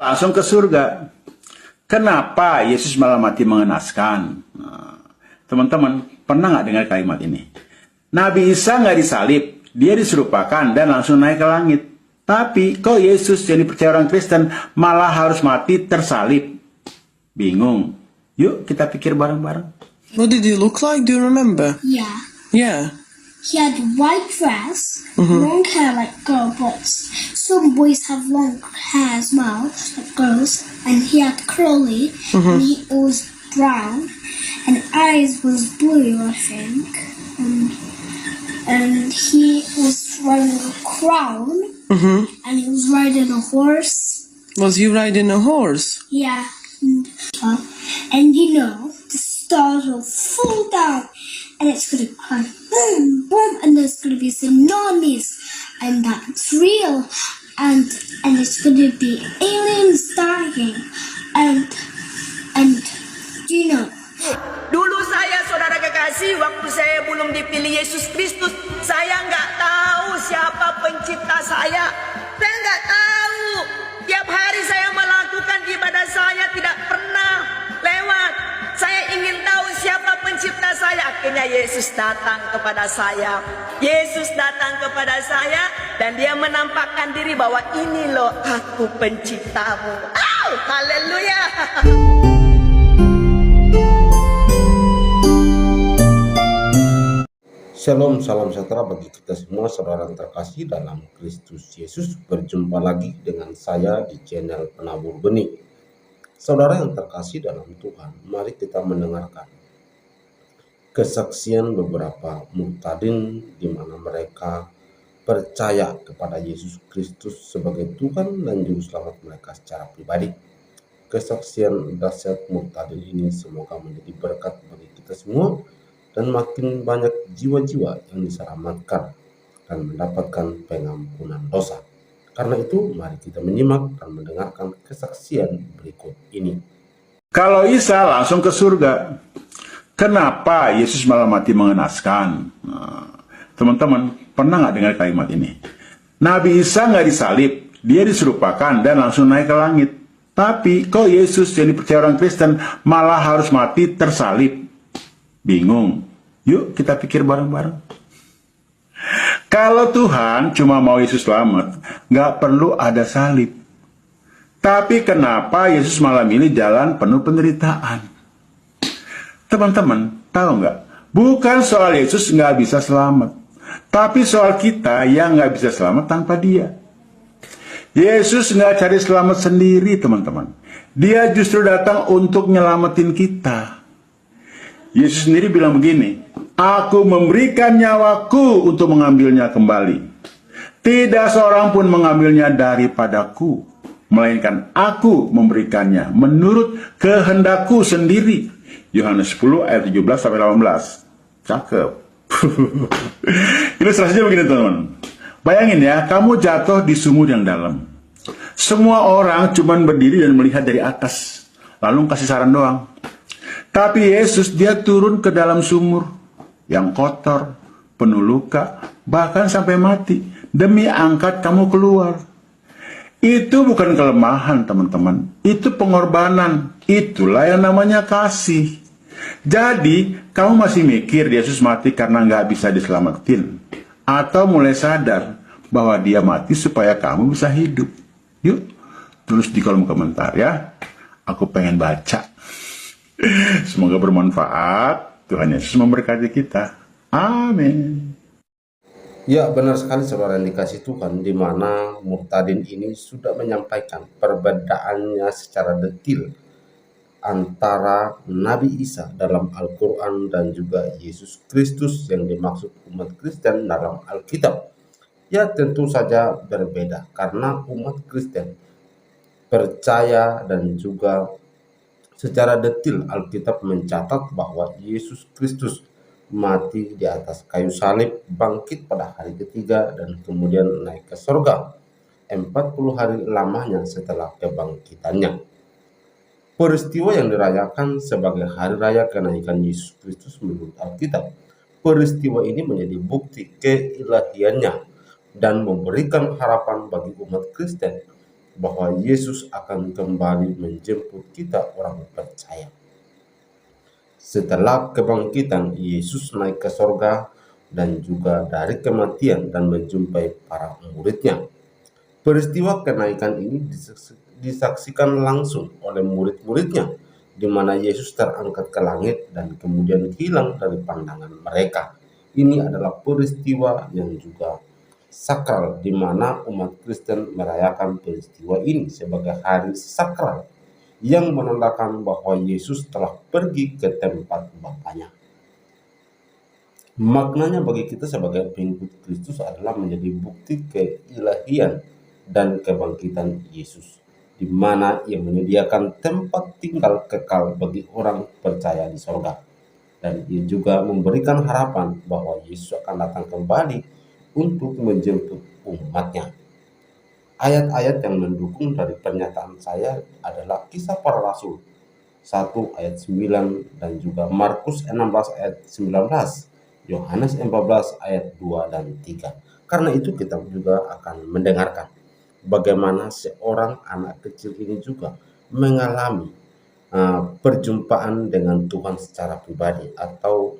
langsung ke surga. Kenapa Yesus malah mati mengenaskan? Teman-teman, pernah nggak dengar kalimat ini? Nabi Isa nggak disalib, dia diserupakan dan langsung naik ke langit. Tapi kok Yesus yang dipercaya orang Kristen malah harus mati tersalib? Bingung. Yuk kita pikir bareng-bareng. What did he look like? Do you remember? Yeah. Yeah. He had white dress, long hair like girl boys. Some boys have long hair as well, like girls. And he had curly, and he was brown, and eyes was blue, I think. And he was wearing a crown, and he was riding a horse. Was he riding a horse? Yeah. And you know, the stars will fall down, and it's gonna cry boom, boom, and there's gonna be tsunamis, and that's real, and it's gonna be aliens dying, and do you know? Dulu saya, saudara kekasih, waktu saya belum dipilih Yesus Kristus, saya nggak tahu siapa pencipta saya. Saya nggak tahu. Tiap hari saya melakukan ibadah saya tidak pernah lewat. Saya ingin tahu siapa pencipta saya. Akhirnya Yesus datang kepada saya. Yesus datang kepada saya dan dia menampakkan diri bahwa ini loh aku penciptamu. Haleluya. Shalom, salam sejahtera bagi kita semua saudara yang terkasih dalam Kristus Yesus. Berjumpa lagi dengan saya di channel Penabur Benih. Saudara yang terkasih dalam Tuhan, mari kita mendengarkan kesaksian beberapa murtadin di mana mereka percaya kepada Yesus Kristus sebagai Tuhan dan Juru Selamat mereka secara pribadi. Kesaksian dahsyat murtadin ini semoga menjadi berkat bagi kita semua dan makin banyak jiwa-jiwa yang diselamatkan dan mendapatkan pengampunan dosa. Karena itu, mari kita menyimak dan mendengarkan kesaksian berikut ini. Kalau Isa langsung ke surga, kenapa Yesus malah mati mengenaskan? Teman-teman, pernah nggak dengar kalimat ini? Nabi Isa nggak disalib, dia diserupakan dan langsung naik ke langit. Tapi kok Yesus yang dipercaya orang Kristen malah harus mati tersalib? Bingung. Yuk kita pikir bareng-bareng. Kalau Tuhan cuma mau Yesus selamat, nggak perlu ada salib. Tapi kenapa Yesus malah milih jalan penuh penderitaan? Teman-teman, tahu nggak? Bukan soal Yesus nggak bisa selamat, tapi soal kita yang nggak bisa selamat tanpa Dia. Yesus nggak cari selamat sendiri, teman-teman. Dia justru datang untuk nyelamatin kita. Yesus sendiri bilang begini, aku memberikan nyawaku untuk mengambilnya kembali. Tidak seorang pun mengambilnya daripadaku, melainkan aku memberikannya menurut kehendakku sendiri. Yohanes 10 ayat 17-18. Cakep. Ilustrasinya begini teman-teman. Bayangin ya, kamu jatuh di sumur yang dalam. Semua orang cuma berdiri dan melihat dari atas, lalu kasih saran doang. Tapi Yesus, dia turun ke dalam sumur yang kotor, penuh luka, bahkan sampai mati, demi angkat kamu keluar. Itu bukan kelemahan, teman-teman. Itu pengorbanan. Itulah yang namanya kasih. Jadi, kamu masih mikir Yesus mati karena nggak bisa diselamatin? Atau mulai sadar bahwa dia mati supaya kamu bisa hidup? Yuk, tulis di kolom komentar ya. Aku pengen baca. Semoga bermanfaat. Tuhan Yesus memberkati kita. Amin. Ya, benar sekali saudara yang dikasih Tuhan, di mana murtadin ini sudah menyampaikan perbedaannya secara detail antara Nabi Isa dalam Al-Quran dan juga Yesus Kristus yang dimaksud umat Kristen dalam Alkitab. Ya, tentu saja berbeda karena umat Kristen percaya dan juga secara detail Alkitab mencatat bahwa Yesus Kristus mati di atas kayu salib, bangkit pada hari ketiga, dan kemudian naik ke surga 40 hari lamanya setelah kebangkitannya. Peristiwa yang dirayakan sebagai hari raya kenaikan Yesus Kristus menurut Alkitab. Peristiwa ini menjadi bukti keilahiannya dan memberikan harapan bagi umat Kristen bahwa Yesus akan kembali menjemput kita orang percaya. Setelah kebangkitan, Yesus naik ke sorga dan juga dari kematian dan menjumpai para muridnya. Peristiwa kenaikan ini disaksikan langsung oleh murid-muridnya, di mana Yesus terangkat ke langit dan kemudian hilang dari pandangan mereka. Ini adalah peristiwa yang juga sakral, di mana umat Kristen merayakan peristiwa ini sebagai hari sakral yang menandakan bahwa Yesus telah pergi ke tempat Bapaknya. Maknanya bagi kita sebagai pengikut Kristus adalah menjadi bukti keilahian dan kebangkitan Yesus, di mana Ia menyediakan tempat tinggal kekal bagi orang percaya di sorga. Dan Ia juga memberikan harapan bahwa Yesus akan datang kembali untuk menjemput umatnya. Ayat-ayat yang mendukung dari pernyataan saya adalah Kisah Para Rasul 1 ayat 9 dan juga Markus 16 ayat 19, Yohanes 14 ayat 2 dan 3. Karena itu kita juga akan mendengarkan bagaimana seorang anak kecil ini juga mengalami perjumpaan dengan Tuhan secara pribadi, atau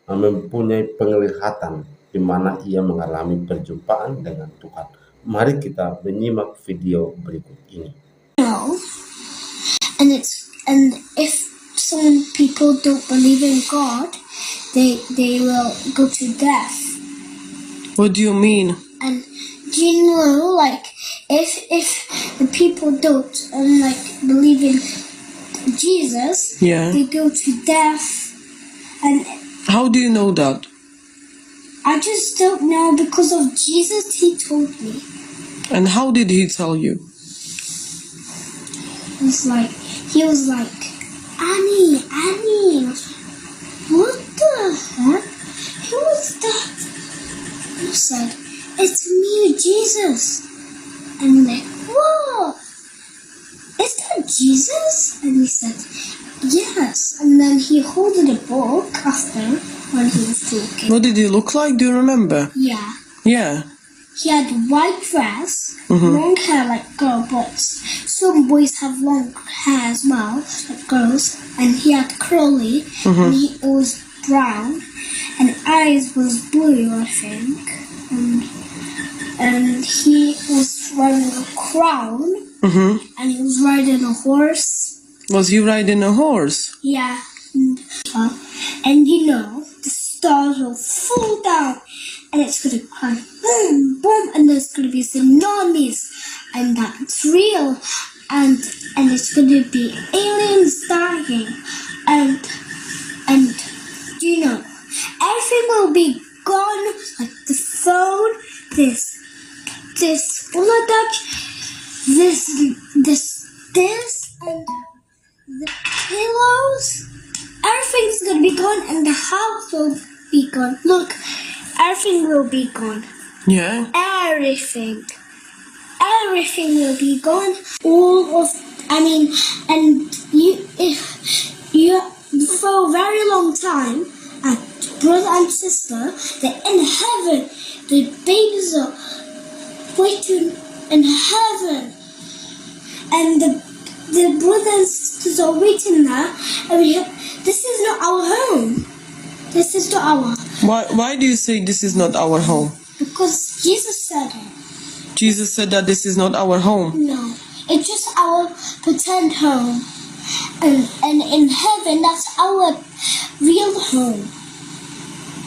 mempunyai penglihatan di mana ia mengalami perjumpaan dengan Tuhan. Mari kita menyimak video berikut ini. No. And if some people don't believe in God, they will go to death. What do you mean? And do you know, like, if the people don't believe in Jesus, Yeah. they go to death. And How do you know that? I just don't know, because of Jesus. He told me. And how did he tell you? He was like, Annie, what the heck? Who was that? I said, it's me, Jesus. And I'm like, whoa, is that Jesus? And he said, yes. And then he holded a book after when he was talking. What did he look like? Do you remember? Yeah. Yeah. He had white dress, long hair like girl, but some boys have long hair as well, like girls. And he had curly, and it was brown, and eyes was blue, I think. And he was wearing a crown, and he was riding a horse. Was he riding a horse? Yeah. And the stars will fall down, and it's gonna cry boom, boom, and there's gonna be tsunamis, and that's real, and it's gonna be aliens dying, and everything will be gone, like the phone, this Uladak, this, and the pillows. Everything's gonna be gone, and the house will be gone. Look, everything will be gone. Yeah. Everything will be gone. For a very long time, brother and sister, they're in heaven. The babies are waiting in heaven, and the brothers and sisters are waiting there. This is not our home. This is not our home. Why do you say this is not our home? Because Jesus said it. Jesus said that this is not our home. No, it's just our pretend home. And in heaven, that's our real home.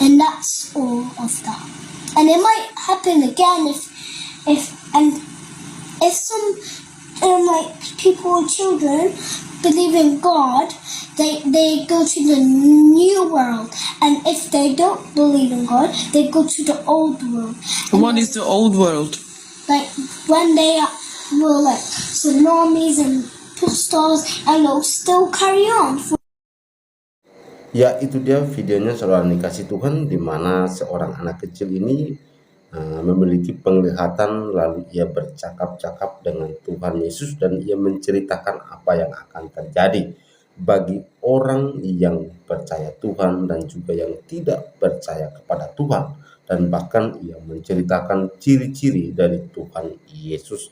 And that's all of that. And it might happen again if some people or children believe in God, they go to the new world. And if they don't believe in God, they go to the old world. What is the old world? Like when they will tsunamis and stars, and they'll still carry on. Ya, itu dia videonya saudara dikasih Tuhan, di mana seorang anak kecil ini memiliki penglihatan, lalu ia bercakap-cakap dengan Tuhan Yesus dan ia menceritakan apa yang akan terjadi bagi orang yang percaya Tuhan dan juga yang tidak percaya kepada Tuhan. Dan bahkan ia menceritakan ciri-ciri dari Tuhan Yesus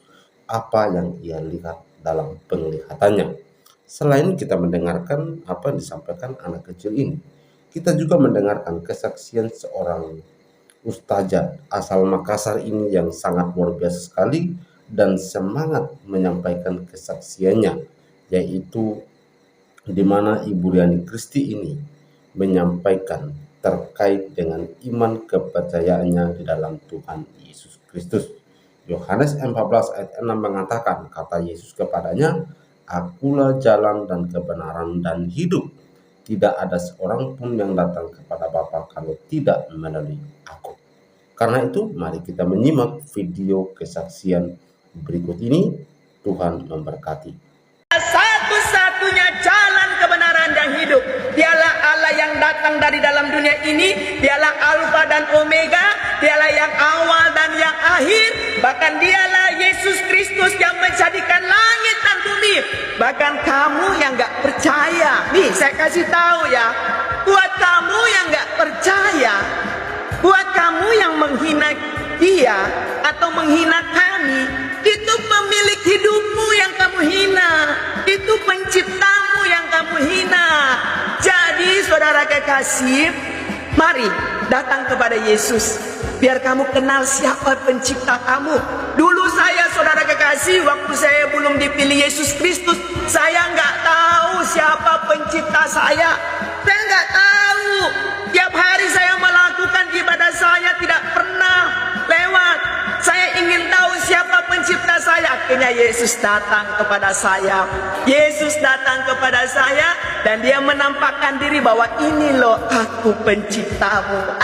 apa yang ia lihat dalam penglihatannya. Selain kita mendengarkan apa yang disampaikan anak kecil ini, kita juga mendengarkan kesaksian seorang ustazah asal Makassar ini yang sangat luar biasa sekali dan semangat menyampaikan kesaksiannya, yaitu di mana Ibu Riani Kristi ini menyampaikan terkait dengan iman kepercayaannya di dalam Tuhan Yesus Kristus. Yohanes 14 ayat 6 mengatakan, kata Yesus kepadanya, "Akulah jalan dan kebenaran dan hidup. Tidak ada seorang pun yang datang kepada Bapa kalau tidak melalui aku." Karena itu, mari kita menyimak video kesaksian berikut ini. Tuhan memberkati. Satu-satunya jalan kebenaran dan hidup. Dialah Allah yang datang dari dalam dunia ini. Dialah Alfa dan Omega. Dialah yang awal dan yang akhir. Bahkan dialah Yesus Kristus yang menjadikan langit dan bumi. Bahkan kamu yang gak percaya. Nih saya kasih tahu ya. Buat kamu yang gak percaya. Buat kamu yang menghina dia atau menghina kami, itu pemilik hidupmu yang kamu hina, itu penciptamu yang kamu hina. Jadi saudara kekasih, mari datang kepada Yesus, biar kamu kenal siapa pencipta kamu. Dulu saya saudara kekasih, waktu saya belum dipilih Yesus Kristus, saya nggak tahu siapa pencipta saya. Saya nggak tahu. Tiap hari saya melakukan ibadah saya tidak pernah lewat. Saya ingin tahu siapa pencipta saya. Akhirnya Yesus datang kepada saya. Yesus datang kepada saya dan dia menampakkan diri bahwa ini loh aku penciptamu.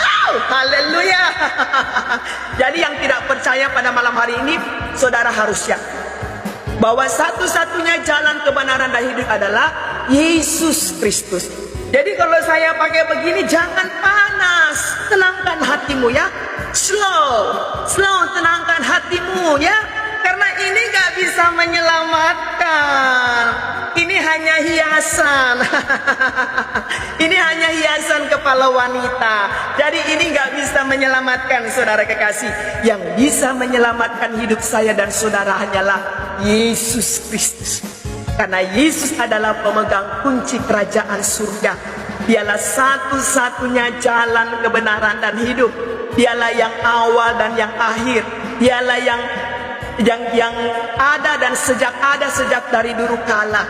Haleluya. Jadi yang tidak percaya pada malam hari ini, saudara harus siap bahwa satu-satunya jalan kebenaran dan hidup adalah Yesus Kristus. Jadi kalau saya pakai begini, jangan panas, tenangkan hatimu ya. Slow, tenangkan hatimu ya. Karena ini gak bisa menyelamatkan. Ini hanya hiasan. Ini hanya hiasan kepala wanita. Jadi ini gak bisa menyelamatkan saudara kekasih. Yang bisa menyelamatkan hidup saya dan saudara hanyalah Yesus Kristus. Karena Yesus adalah pemegang kunci kerajaan surga. Dialah satu-satunya jalan kebenaran dan hidup. Dialah yang awal dan yang akhir. Dialah yang ada dan sejak dari dulu kala.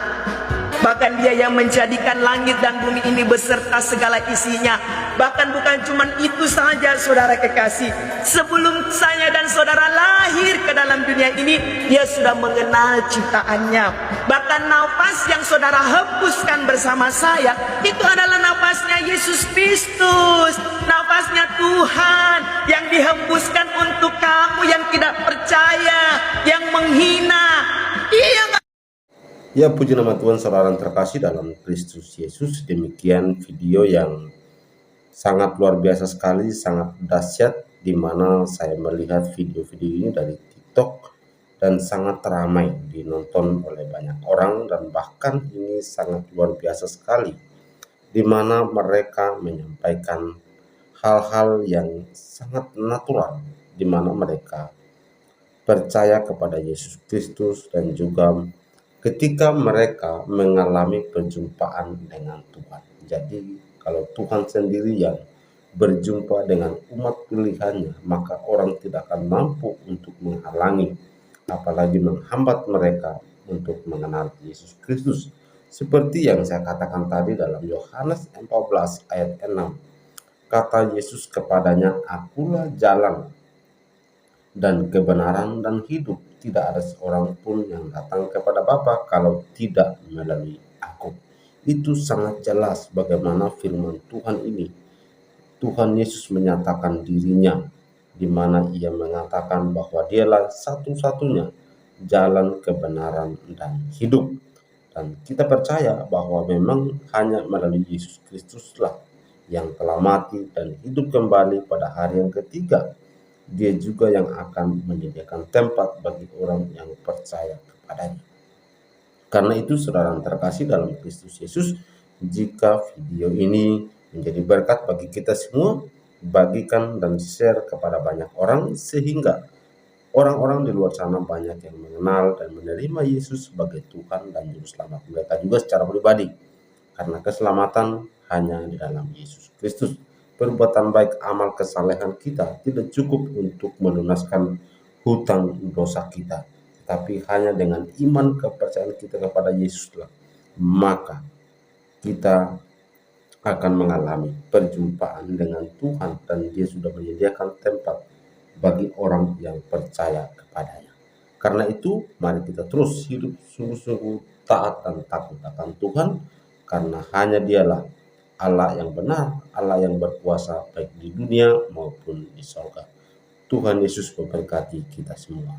Bahkan dia yang menjadikan langit dan bumi ini beserta segala isinya. Bahkan bukan cuma itu saja saudara kekasih. Sebelum saya dan saudara lahir ke dalam dunia ini, dia sudah mengenal ciptaannya. Bahkan nafas yang saudara hembuskan bersama saya, itu adalah nafasnya Yesus Kristus. Nafasnya Tuhan yang dihembuskan untuk kamu yang tidak percaya, yang menghina. Ya, puji nama Tuhan, saudara yang terkasih dalam Kristus Yesus. Demikian video yang sangat luar biasa sekali, sangat dahsyat, di mana saya melihat video-video ini dari TikTok dan sangat ramai dinonton oleh banyak orang, dan bahkan ini sangat luar biasa sekali, di mana mereka menyampaikan hal-hal yang sangat natural, di mana mereka percaya kepada Yesus Kristus dan juga ketika mereka mengalami perjumpaan dengan Tuhan. Jadi kalau Tuhan sendiri yang berjumpa dengan umat pilihannya, maka orang tidak akan mampu untuk menghalangi, apalagi menghambat mereka untuk mengenal Yesus Kristus. Seperti yang saya katakan tadi dalam Yohanes 14 ayat 6. Kata Yesus kepadanya, "Akulah jalan dan kebenaran dan hidup. Tidak ada seorang pun yang datang kepada Bapa kalau tidak melalui aku." Itu sangat jelas bagaimana firman Tuhan ini. Tuhan Yesus menyatakan dirinya, di mana ia mengatakan bahwa dialah satu-satunya jalan kebenaran dan hidup. Dan kita percaya bahwa memang hanya melalui Yesus Kristuslah yang telah mati dan hidup kembali pada hari yang ketiga. Dia juga yang akan menyediakan tempat bagi orang yang percaya kepadanya. Karena itu saudara yang terkasih dalam Kristus Yesus, jika video ini menjadi berkat bagi kita semua, bagikan dan share kepada banyak orang sehingga Orang-orang di luar sana banyak yang mengenal dan menerima Yesus sebagai Tuhan dan Juru Selamat mereka juga secara pribadi. Karena keselamatan hanya di dalam Yesus Kristus. Perbuatan baik, amal kesalehan kita tidak cukup untuk melunaskan hutang dosa kita. Tapi hanya dengan iman kepercayaan kita kepada Yesuslah, maka kita akan mengalami perjumpaan dengan Tuhan dan Dia sudah menyediakan tempat bagi orang yang percaya kepadanya. Karena itu, mari kita terus hidup sungguh-sungguh taat dan takut akan Tuhan, karena hanya Dialah Allah yang benar, Allah yang berkuasa baik di dunia maupun di sorga. Tuhan Yesus memberkati kita semua.